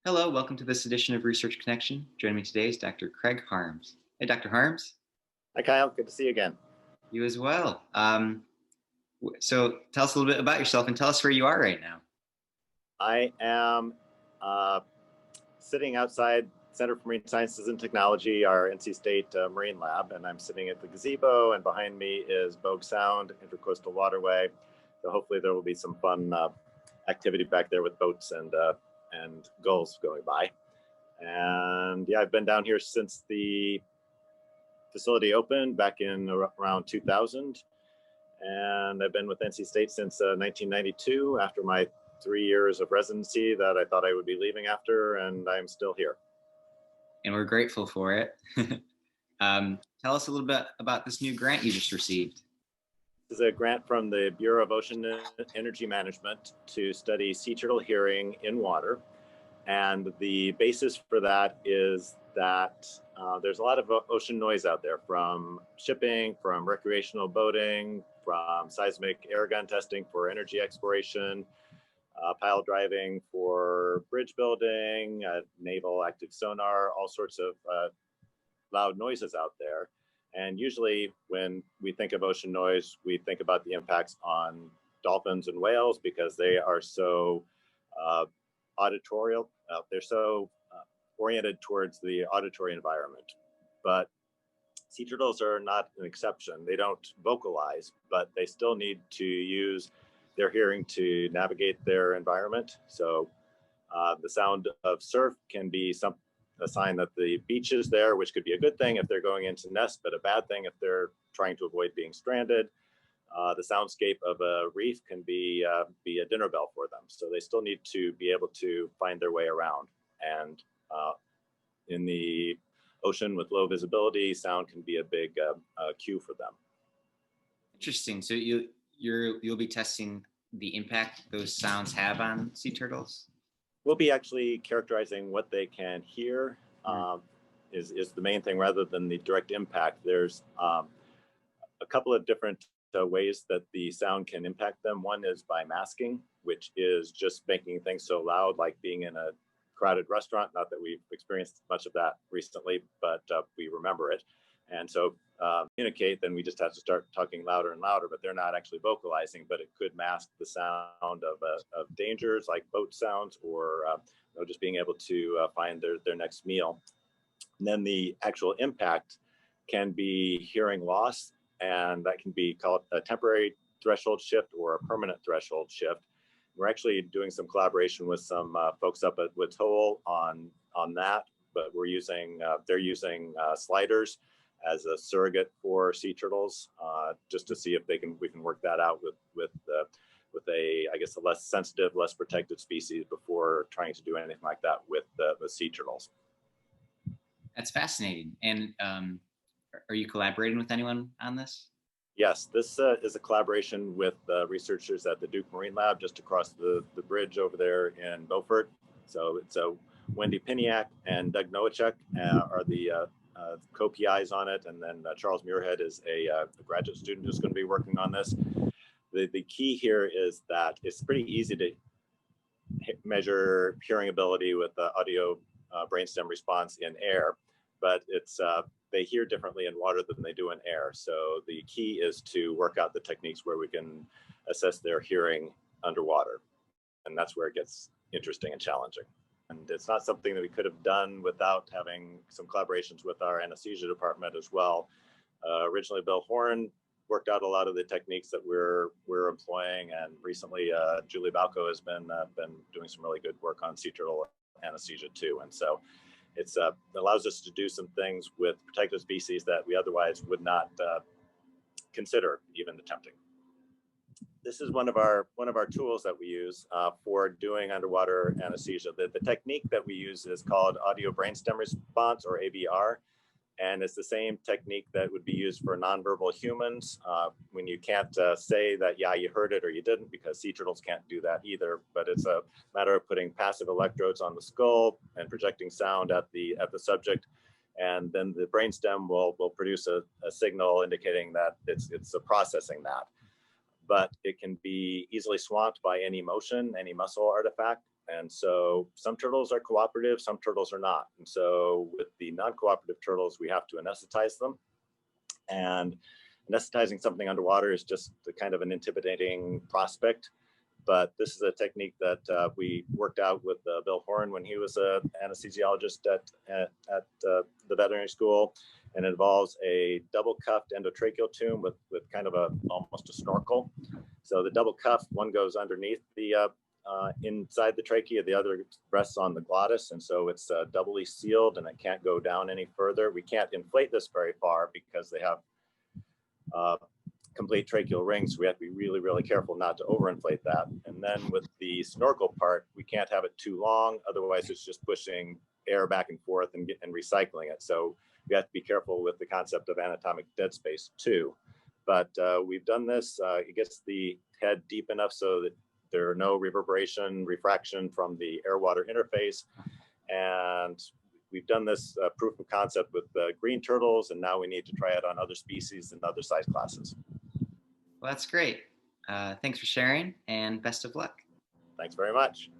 Hello, welcome to this edition of Research Connection. Joining me today is Dr. Craig Harms. Hey, Dr. Harms. Hi, Kyle. Good to see you again. You as well. So tell us a little bit about yourself and tell us where you are right now. I am sitting outside Center for Marine Sciences and Technology, our NC State Marine Lab, and I'm sitting at the gazebo, and behind me is Bogue Sound, Intercoastal Waterway. So hopefully there will be some fun activity back there with boats and gulls going by. And yeah, I've been down here since the facility opened back in around 2000. And I've been with NC State since 1992 after my 3 years of residency that I thought I would be leaving after, and I'm still here. And we're grateful for it. Tell us a little bit about this new grant you just received. This is a grant from the Bureau of Ocean Energy Management to study sea turtle hearing in water. And the basis for that is that there's a lot of ocean noise out there from shipping, from recreational boating, from seismic air gun testing for energy exploration, pile driving for bridge building, naval active sonar, all sorts of loud noises out there. And usually when we think of ocean noise, we think about the impacts on dolphins and whales because they are so auditorial. They're so oriented towards the auditory environment. But sea turtles are not an exception. They don't vocalize, but they still need to use their hearing to navigate their environment. So the sound of surf can be a sign that the beach is there, which could be a good thing if they're going into nest, but a bad thing if they're trying to avoid being stranded. The soundscape of a reef can be a dinner bell for them. So they still need to be able to find their way around. And in the ocean with low visibility, sound can be a big cue for them. Interesting. So you'll be testing the impact those sounds have on sea turtles? We'll be actually characterizing what they can hear is the main thing rather than the direct impact. There's a couple of different ways that the sound can impact them. One is by masking, which is just making things so loud, like being in a crowded restaurant. Not that we've experienced much of that recently, but we remember it. And so communicate, then we just have to start talking louder and louder, but they're not actually vocalizing, but it could mask the sound of dangers like boat sounds or just being able to find their next meal. And then the actual impact can be hearing loss, and that can be called a temporary threshold shift or a permanent threshold shift. We're actually doing some collaboration with some folks up at Woods Hole on that, but they're using sliders as a surrogate for sea turtles, just to see if we can work that out with a, I guess, a less sensitive, less protected species before trying to do anything like that with the sea turtles. That's fascinating. And are you collaborating with anyone on this? Yes, this is a collaboration with researchers at the Duke Marine Lab just across the bridge over there in Beaufort. So it's Wendy Piniak and Doug Nowacek are the co-PIs on it, and then Charles Muirhead is a graduate student who's going to be working on this. The key here is that it's pretty easy to measure hearing ability with the audio brainstem response in air, but they hear differently in water than they do in air. So the key is to work out the techniques where we can assess their hearing underwater, and that's where it gets interesting and challenging. And it's not something that we could have done without having some collaborations with our anesthesia department as well. Originally, Bill Horn worked out a lot of the techniques that we're employing, and recently Julie Balco has been doing some really good work on sea turtle anesthesia too. And so it allows us to do some things with protected species that we otherwise would not consider even attempting. This is one of our tools that we use for doing underwater anesthesia. The technique that we use is called audio brainstem response, or ABR, and it's the same technique that would be used for nonverbal humans when you can't say that, yeah, you heard it or you didn't, because sea turtles can't do that either. But it's a matter of putting passive electrodes on the skull and projecting sound at the subject, and then the brainstem will produce a signal indicating that it's processing that. But it can be easily swamped by any motion, any muscle artifact. And so some turtles are cooperative, some turtles are not. And so with the non-cooperative turtles, we have to anesthetize them. And anesthetizing something underwater is just a kind of an intimidating prospect. But this is a technique that we worked out with Bill Horan when he was an anesthesiologist at the veterinary school. And it involves a double cuffed endotracheal tube with kind of almost a snorkel. So the double cuff, one goes underneath the inside the trachea, the other rests on the glottis. And so it's doubly sealed and it can't go down any further. We can't inflate this very far because they have complete tracheal rings. We have to be really, really careful not to overinflate that. And then with the snorkel part, we can't have it too long. Otherwise, it's just pushing air back and forth and recycling it. So we have to be careful with the concept of anatomic dead space too. But we've done this. It gets the head deep enough so that there are no reverberation, refraction from the air-water interface. And we've done this proof of concept with green turtles, and now we need to try it on other species and other size classes. Well, that's great. Thanks for sharing and best of luck. Thanks very much.